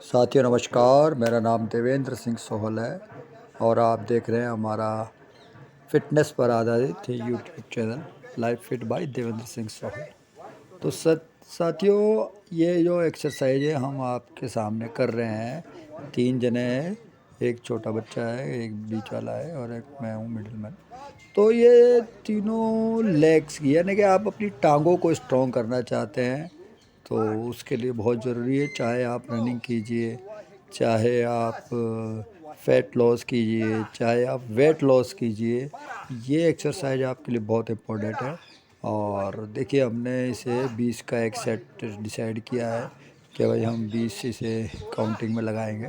साथियों नमस्कार, मेरा नाम देवेंद्र सिंह सोहल है और आप देख रहे हैं हमारा फ़िटनेस पर आधारित YouTube channel life fit by Devendra Singh Sohal. तो साथियों, ये जो एक्सरसाइज है हम आपके सामने कर रहे हैं। 3 जने हैं, एक छोटा बच्चा है, एक बीच वाला है और एक मैं हूँ मिडिल मैन। तो ये तीनों लेग्स की, यानी कि आप अपनी टांगों को स्ट्रॉन्ग करना चाहते हैं तो उसके लिए बहुत ज़रूरी है। चाहे आप रनिंग कीजिए, चाहे आप फ़ैट लॉस कीजिए, चाहे आप वेट लॉस कीजिए, ये एक्सरसाइज आपके लिए बहुत इम्पोर्टेंट है। और देखिए, हमने इसे 20 का एक सेट डिसाइड किया है कि भाई हम 20 इसे काउंटिंग में लगाएंगे,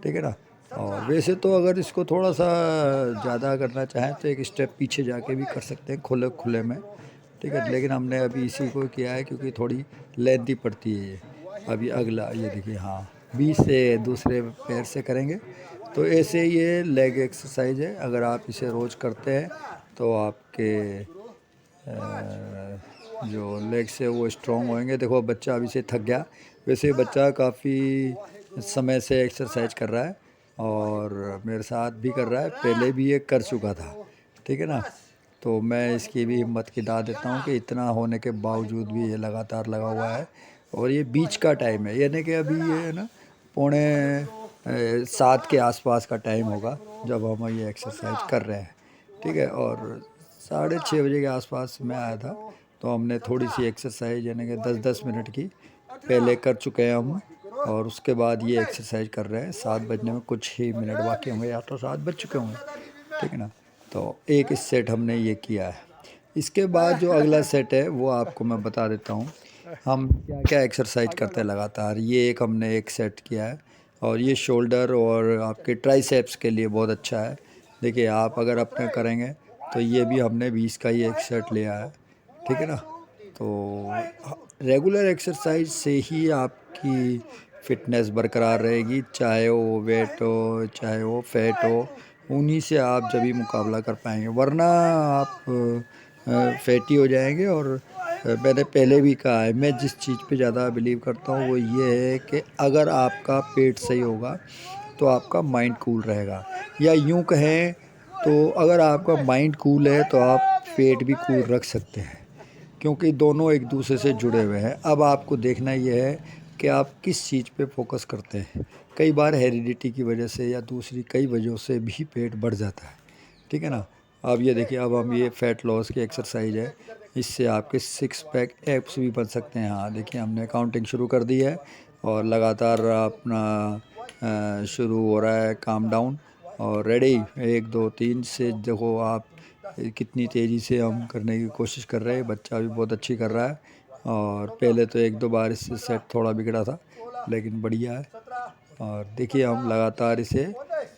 ठीक है ना। और वैसे तो अगर इसको थोड़ा सा ज़्यादा करना चाहें तो एक स्टेप पीछे जाके भी कर सकते हैं, खुले खुले में, ठीक है। लेकिन हमने अभी इसी को किया है क्योंकि थोड़ी लेंथी पड़ती है ये। अभी अगला ये देखिए, हाँ, 20 से दूसरे पैर से करेंगे। तो ऐसे ये लेग एक्सरसाइज है। अगर आप इसे रोज़ करते हैं तो आपके जो लेग्स है वो स्ट्रॉन्ग होंगे। देखो, बच्चा अभी से थक गया। वैसे बच्चा काफ़ी समय से एक्सरसाइज कर रहा है और मेरे साथ भी कर रहा है, पहले भी ये कर चुका था, ठीक है ना। तो मैं इसकी भी हिम्मत की दाद देता हूँ कि इतना होने के बावजूद भी ये लगातार लगा हुआ है। और ये बीच का टाइम है, यानी कि अभी ये है ना, पौने 7 के आसपास का टाइम होगा जब हम ये एक्सरसाइज कर रहे हैं, ठीक है। और 6:30 बजे के आसपास मैं आया था, तो हमने थोड़ी सी एक्सरसाइज यानी कि 10-10 मिनट की पहले कर चुके हैं हम। और उसके बाद ये एक्सरसाइज कर रहे हैं। 7 बजने में कुछ ही मिनट बाकी होंगे, या तो 7 बज चुके होंगे, ठीक है ना। तो एक इस सेट हमने ये किया है। इसके बाद जो अगला सेट है वो आपको मैं बता देता हूँ हम क्या क्या एक्सरसाइज करते हैं लगातार। ये एक हमने एक सेट किया है और ये शोल्डर और आपके ट्राइसेप्स के लिए बहुत अच्छा है। देखिए, आप अगर अपने करेंगे तो ये भी हमने 20 का ही एक सेट लिया है, ठीक है ना। तो रेगुलर एक्सरसाइज से ही आपकी फ़िटनेस बरकरार रहेगी, चाहे वो वेट हो, चाहे वो फैट हो। उन्हीं से आप जब भी मुकाबला कर पाएंगे, वरना आप फैटी हो जाएंगे। और मैंने पहले भी कहा है, मैं जिस चीज़ पे ज़्यादा बिलीव करता हूँ वो ये है कि अगर आपका पेट सही होगा तो आपका माइंड कूल रहेगा। या यूँ कहें तो अगर आपका माइंड कूल है तो आप पेट भी कूल रख सकते हैं, क्योंकि दोनों एक दूसरे से जुड़े हुए हैं। अब आपको देखना ये है कि आप किस चीज़ पे फोकस करते हैं। कई बार हेरिडिटी की वजह से या दूसरी कई वजहों से भी पेट बढ़ जाता है, ठीक है ना। अब ये देखिए, अब हम ये फ़ैट लॉस की एक्सरसाइज है, इससे आपके 6 पैक एब्स भी बन सकते हैं। हाँ, देखिए, हमने काउंटिंग शुरू कर दी है और लगातार अपना शुरू हो रहा है काम डाउन। और रेडी, 1 2 3 से देखो आप कितनी तेज़ी से हम करने की कोशिश कर रहे हैं। बच्चा भी बहुत अच्छी कर रहा है। और पहले तो 1-2 बार इससे सेट थोड़ा बिगड़ा था, लेकिन बढ़िया है। और देखिए, हम लगातार इसे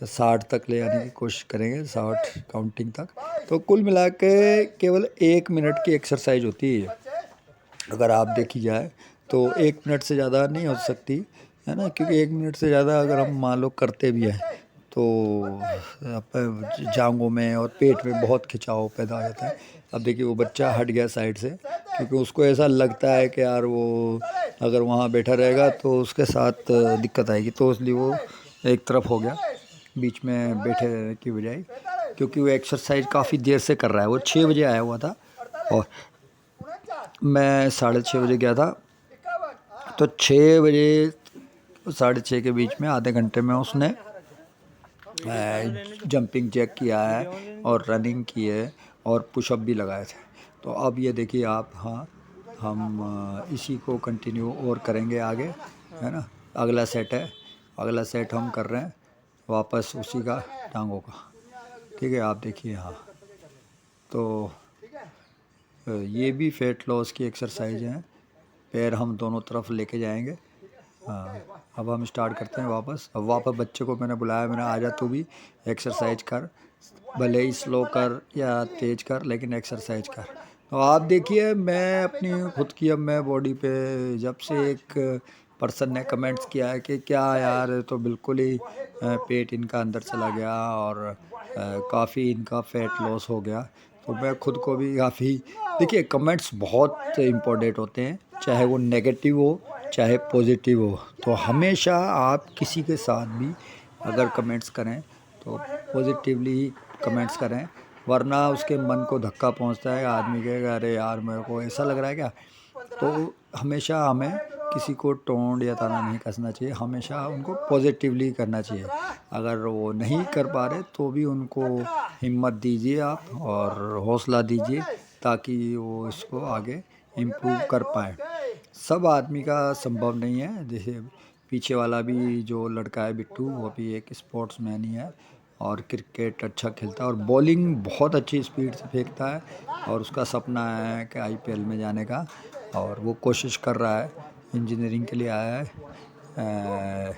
60 तक ले आने की कोशिश करेंगे, 60 काउंटिंग तक। तो कुल मिला के केवल 1 मिनट की एक्सरसाइज होती है। अगर आप देखी जाए तो 1 मिनट से ज़्यादा नहीं हो सकती, है ना, क्योंकि 1 मिनट से ज़्यादा अगर हम मान लो करते भी हैं तो जांघों में और पेट में बहुत खिंचाव पैदा हो जाता है। अब देखिए, वो बच्चा हट गया साइड से क्योंकि उसको ऐसा लगता है कि यार वो अगर वहाँ बैठा रहेगा तो उसके साथ दिक्कत आएगी, तो इसलिए वो एक तरफ हो गया बीच में बैठे रहने की बजाय, क्योंकि वो एक्सरसाइज काफ़ी देर से कर रहा है। वो 6 बजे आया हुआ था और मैं 6:30 बजे गया था। तो 6 बजे 6:30 के बीच में आधे घंटे में उसने जंपिंग जैक किया है और रनिंग की है और पुशअप भी लगाए थे। तो अब ये देखिए आप, हाँ, हम इसी को कंटिन्यू और करेंगे आगे, है ना। अगला सेट है, अगला सेट हम कर रहे हैं वापस उसी का, टांगों का, ठीक है। आप देखिए, हाँ, तो ये भी फैट लॉस की एक्सरसाइज हैं। पैर हम दोनों तरफ लेके जाएंगे। हाँ, अब हम स्टार्ट करते हैं वापस। अब वापस बच्चे को मैंने बुलाया, मैंने आ जा तू भी एक्सरसाइज कर, भले ही स्लो कर या तेज कर, लेकिन एक्सरसाइज कर। तो आप देखिए, मैं अपनी खुद की, अब मैं बॉडी पे जब से एक पर्सन ने कमेंट्स किया है कि क्या यार, तो बिल्कुल ही पेट इनका अंदर चला गया और काफ़ी इनका फैट लॉस हो गया। तो मैं खुद को भी काफ़ी, देखिए, कमेंट्स बहुत इम्पोर्टेंट होते हैं, चाहे वो नेगेटिव हो चाहे पॉजिटिव हो। तो हमेशा आप किसी के साथ भी अगर कमेंट्स करें तो पॉजिटिवली ही कमेंट्स करें, वरना उसके मन को धक्का पहुंचता है। आदमी कहेगा अरे यार मेरे को ऐसा लग रहा है क्या। तो हमेशा हमें किसी को टोंट या ताना नहीं कसना चाहिए, हमेशा उनको पॉजिटिवली करना चाहिए। अगर वो नहीं कर पा रहे तो भी उनको हिम्मत दीजिए आप और हौसला दीजिए, ताकि वो इसको आगे इम्प्रूव कर पाएँ। सब आदमी का संभव नहीं है। जैसे पीछे वाला भी जो लड़का है बिट्टू, वो भी एक स्पोर्ट्समैन ही है और क्रिकेट अच्छा खेलता है और बॉलिंग बहुत अच्छी स्पीड से फेंकता है। और उसका सपना है कि आईपीएल में जाने का, और वो कोशिश कर रहा है, इंजीनियरिंग के लिए आया है।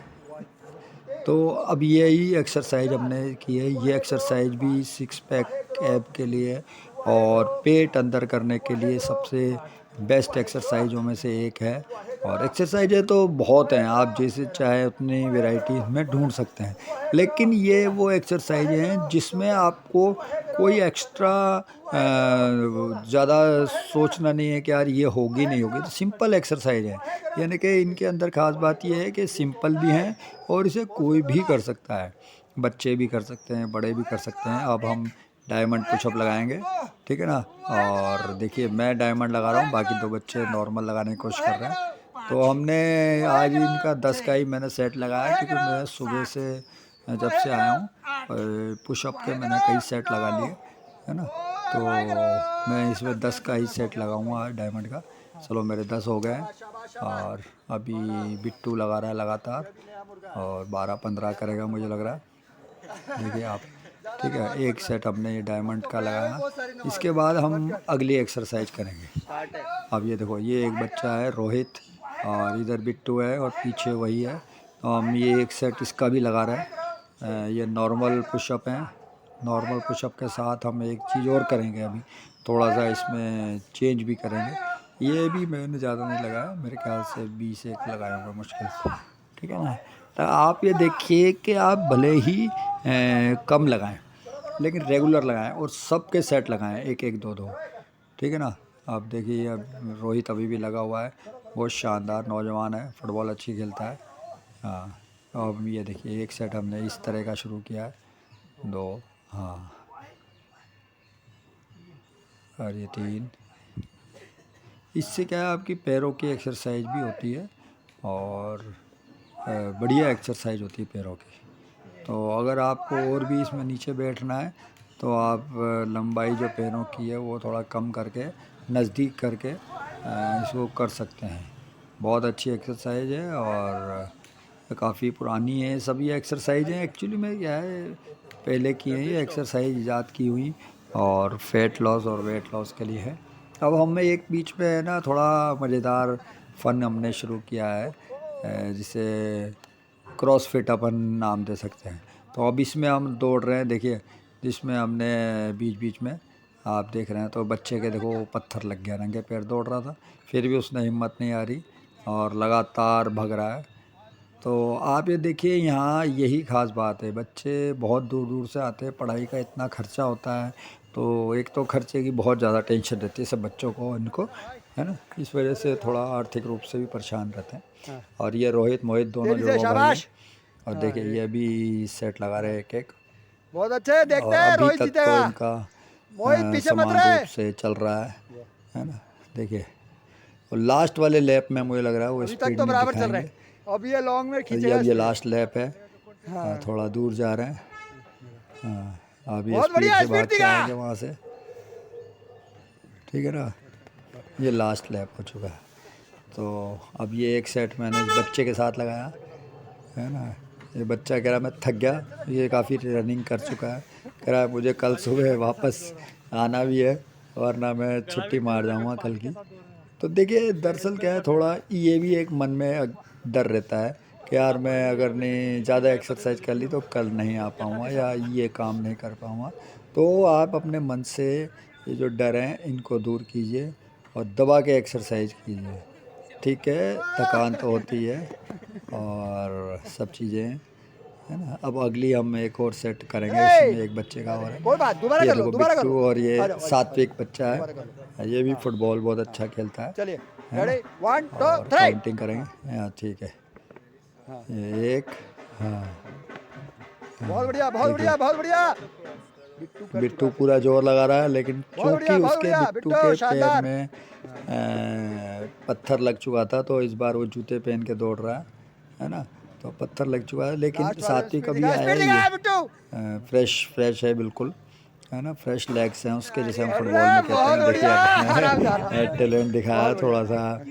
तो अब यही एक्सरसाइज हमने की है। ये एक्सरसाइज भी सिक्स पैक ऐप के लिए और पेट अंदर करने के लिए सबसे बेस्ट एक्सरसाइजों में से एक है। और एक्सरसाइजें तो बहुत हैं, आप जैसे चाहे उतनी वैरायटी में ढूंढ सकते हैं, लेकिन ये वो एक्सरसाइज हैं जिसमें आपको कोई एक्स्ट्रा ज़्यादा सोचना नहीं है कि यार ये होगी नहीं होगी। तो सिंपल एक्सरसाइज है, यानी कि इनके अंदर ख़ास बात ये है कि सिंपल भी हैं और इसे कोई भी कर सकता है। बच्चे भी कर सकते हैं, बड़े भी कर सकते हैं। अब हम डायमंड पुशअप लगाएंगे, ठीक है ना। और देखिए मैं डायमंड लगा रहा हूँ, बाकी दो बच्चे नॉर्मल लगाने की कोशिश कर रहे हैं। तो हमने आज इनका 10 का ही मैंने सेट लगाया, क्योंकि मैं सुबह से जब से आया हूँ पुशअप के मैंने कई सेट लगा लिए, है ना। तो मैं इसमें 10 का ही सेट लगाऊंगा डायमंड का। चलो मेरे 10 हो गए हैं और अभी बिट्टू लगा रहा है लगातार और 12-15 करेगा मुझे लग रहा है। देखिए आप, ठीक है। एक सेट हमने ये डायमंड का लगाया। इसके बाद हम अगली एक्सरसाइज करेंगे। अब ये देखो, ये एक बच्चा है रोहित और इधर बिट्टू है और पीछे वही है। तो हम ये एक सेट इसका भी लगा रहे हैं। ये नॉर्मल पुशअप हैं। नॉर्मल पुशअप के साथ हम एक चीज़ और करेंगे, अभी थोड़ा सा इसमें चेंज भी करेंगे। ये भी मैंने ज़्यादा नहीं लगाया, मेरे ख्याल से 20 एक लगाया होगा मुश्किल से, ठीक है ना। तो आप ये देखिए कि आप भले ही कम लगाएं, लेकिन रेगुलर लगाएं और सबके सेट लगाएं, एक एक दो दो, ठीक है ना। आप देखिए अब रोहित अभी भी लगा हुआ है, बहुत शानदार नौजवान है, फुटबॉल अच्छी खेलता है। हाँ, अब ये देखिए एक सेट हमने इस तरह का शुरू किया है, 2, हाँ, और ये 3। इससे क्या है, आपकी पैरों की एक्सरसाइज भी होती है और बढ़िया एक्सरसाइज होती है पैरों की। तो अगर आपको और भी इसमें नीचे बैठना है तो आप लंबाई जो पैरों की है वो थोड़ा कम करके, नज़दीक करके इसको कर सकते हैं। बहुत अच्छी एक्सरसाइज है और काफ़ी पुरानी है। सभी एक्सरसाइजें एक्चुअली में क्या है, पहले की हैं ये एक्सरसाइज, ईजाद की हुई और फैट लॉस और वेट लॉस के लिए है। अब हमें एक बीच में है ना थोड़ा मज़ेदार फ़न हमने शुरू किया है, जिसे क्रॉसफिट अपन नाम दे सकते हैं। तो अब इसमें हम दौड़ रहे हैं, देखिए, जिसमें हमने बीच बीच में आप देख रहे हैं तो बच्चे के देखो पत्थर लग गया, नंगे पैर दौड़ रहा था, फिर भी उसने हिम्मत नहीं आ रही और लगातार भग रहा है। तो आप ये देखिए, यहाँ यही ख़ास बात है, बच्चे बहुत दूर दूर से आते हैं, पढ़ाई का इतना खर्चा होता है, तो एक तो खर्चे की बहुत ज़्यादा टेंशन रहती है सब बच्चों को, इनको, है ना। इस वजह से थोड़ा आर्थिक रूप से भी परेशान रहते हैं। और ये रोहित मोहित दोनों जुड़वा भाई हैं। और देखिए ये भी सेट लगा रहे हैं एक एक, बहुत अच्छे, देखते और हैं अभी रोहित तक तो जीतेगा। इनका मोहित पीछे मत समान रहे। रूप से चल रहा है ना। देखिए, और लास्ट वाले लैप में मुझे लग रहा है वो अभी तक स्पीड तो में बराबर चल रहा दिखाएंगे। है, अब ये लॉन्ग में तो ये खींचेगा अब ये स्पीड। लास्ट लैप है, हाँ। थोड़ा दूर जा रहे हैं। हाँ, अब ये बहुत स्पीड बढ़िया से भाग स्पीड के दिखा। आएंगे वहाँ से, ठीक है ना। ये लास्ट लैप हो चुका है। तो अब ये एक सेट मैंने इस बच्चे के साथ लगाया, है ना। ये बच्चा कह रहा मैं थक गया, ये काफ़ी रनिंग कर चुका है, कह रहा है मुझे कल सुबह वापस आना भी है, वरना मैं छुट्टी मार जाऊँगा कल की। तो देखिए दरअसल क्या है, थोड़ा ये भी एक मन में डर रहता है कि यार मैं अगर नहीं ज़्यादा एक्सरसाइज कर ली तो कल नहीं आ पाऊँगा या ये काम नहीं कर पाऊँगा। तो आप अपने मन से ये जो डर हैं इनको दूर कीजिए और दबा के एक्सरसाइज कीजिए, ठीक है। थकान तो होती है और सब चीज़ें, है ना। अब अगली हम एक और सेट करेंगे, इसमें एक बच्चे का और कोई है। बात, दोबारा ये कर लो, देखो दोबारा बिट्टू करो। और ये आ जाओ, आ जाओ। सात्विक बच्चा दोबारा कर लो। है, ये भी फुटबॉल बहुत अच्छा खेलता है। चलिए। है ना? रेडी 1 2 और 3 काउंटिंग करेंगे। हाँ ठीक है, हाँ। ये एक, हाँ बहुत बढ़िया बहुत बढ़िया बहुत बढ़िया बिट्टू कर बिट्टू चुका है। पूरा जोर लगा रहा है, लेकिन बहुत चूंकि बढ़िया बहुत उसके बढ़िया बिट्टू बिट्टू के पैर शानदार। में पत्थर लग चुका था, तो इस बार वो जूते पहन के दौड़ रहा है ना? तो पत्थर लग चुका है, लेकिन लास्ट वाले में सात्विक स्पीड अभी दिखा आया स्पीड ही दिखा है, बिट्टू। फ्रेश है बिल्कुल, है ना? फ्रेश लेग्स हैं उसके, जैसे हम अरे फुटबॉल में कहते बहुत हैं। देखिए बढ़िया आपने आराम टैलेंट दिखाया बहुत थोड़ा बढ़िया। सा,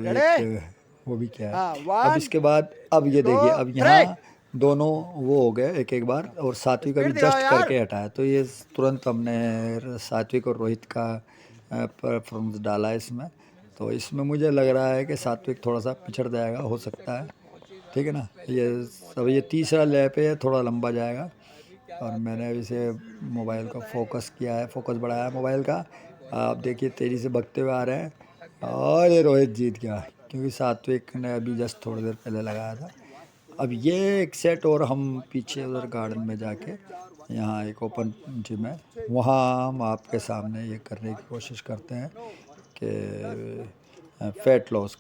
रेडी एक वो भी क्या है। हाँ अब 1 इसके बाद अब ये 2 देखिए, अब 3 यहाँ दोनों वो हो गए एक बार, और सात्विक अभी स्पीड दिखाओ जस्ट यार। करके हटाया, तो ये तुरंत हमने सात्विक और रोहित का परफॉर्मेंस डाला है इसमें। तो इसमें मुझे लग रहा है कि सात्विक थोड़ा सा पिछड़ जाएगा, हो सकता है, ठीक है ना? ये सब, ये तीसरा लैप है, थोड़ा लंबा जाएगा। और मैंने अभी से मोबाइल का फोकस किया है, फोकस बढ़ाया है मोबाइल का। आप देखिए तेज़ी से भगते हुए आ रहे हैं, और ये रोहित जीत गया, क्योंकि सात्विक ने अभी जस्ट थोड़ी देर पहले लगाया था। अब ये एक सेट, और हम पीछे उधर गार्डन में जाके, यहाँ एक ओपन जिम है, वहाँ हम आपके सामने ये करने की कोशिश करते हैं कि फ़ैट लॉस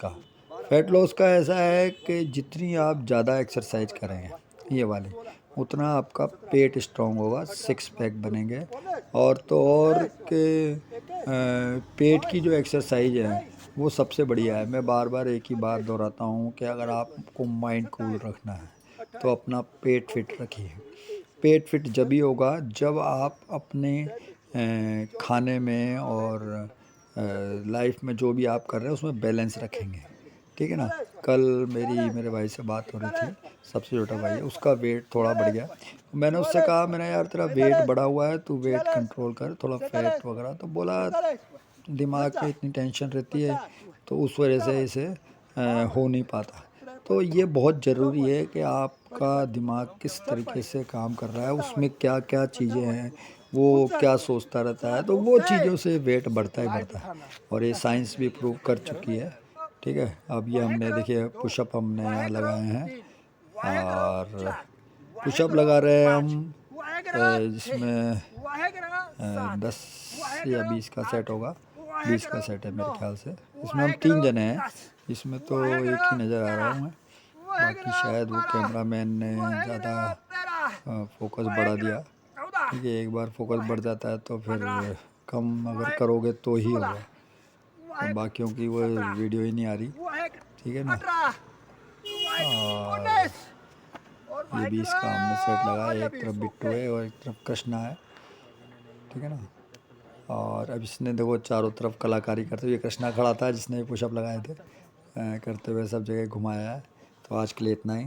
का ऐसा है कि जितनी आप ज़्यादा एक्सरसाइज करेंगे ये वाली, उतना आपका पेट स्ट्रांग होगा, सिक्स पैक बनेंगे। और तो और के पेट की जो एक्सरसाइज है वो सबसे बढ़िया है। मैं बार बार एक ही बात दोहराता हूँ कि अगर आपको माइंड कूल रखना है तो अपना पेट फिट रखिए। पेट फिट जब ही होगा जब आप अपने खाने में और लाइफ में जो भी आप कर रहे हैं उसमें बैलेंस रखेंगे, ठीक है ना? कल मेरे भाई से बात हो रही थी, सबसे छोटा भाई है, उसका वेट थोड़ा बढ़ गया। मैंने उससे कहा, मैंने यार तेरा वेट बढ़ा हुआ है, तू वेट कंट्रोल कर, थोड़ा फैट वगैरह। तो बोला दिमाग पे इतनी टेंशन रहती है तो उस वजह से इसे हो नहीं पाता। तो ये बहुत ज़रूरी है कि आपका दिमाग किस तरीके से काम कर रहा है, उसमें क्या क्या चीज़ें हैं, वो क्या सोचता रहता है, तो वो चीज़ों से वेट बढ़ता ही बढ़ता है। और ये साइंस भी प्रूव कर चुकी है, ठीक है? अब ये हमने देखिए पुशअप हमने यहाँ लगाए हैं, और पुशअप लगा रहे हैं हम, जिसमें 10 या 20 का सेट होगा, 20 का सेट है मेरे ख्याल से। इसमें हम 3 जने हैं, इसमें तो एक ही नज़र आ रहा हूँ मैं, बाकी शायद वो कैमरामैन ने ज़्यादा फोकस बढ़ा दिया। ठीक है, एक बार फोकस बढ़ जाता है तो फिर कम अगर करोगे तो ही होगा, तो बाकियों की वो वीडियो ही नहीं आ रही, ठीक है ना? और ये 20 का हमने सेट लगाया, एक तरफ बिट्टू है और एक तरफ कृष्णा है, ठीक है ना? और अब इसने देखो चारों तरफ कलाकारी करते हुए, कृष्णा खड़ा था जिसने पुशअप लगाए थे, करते हुए सब जगह घुमाया है। तो आज के लिए इतना ही।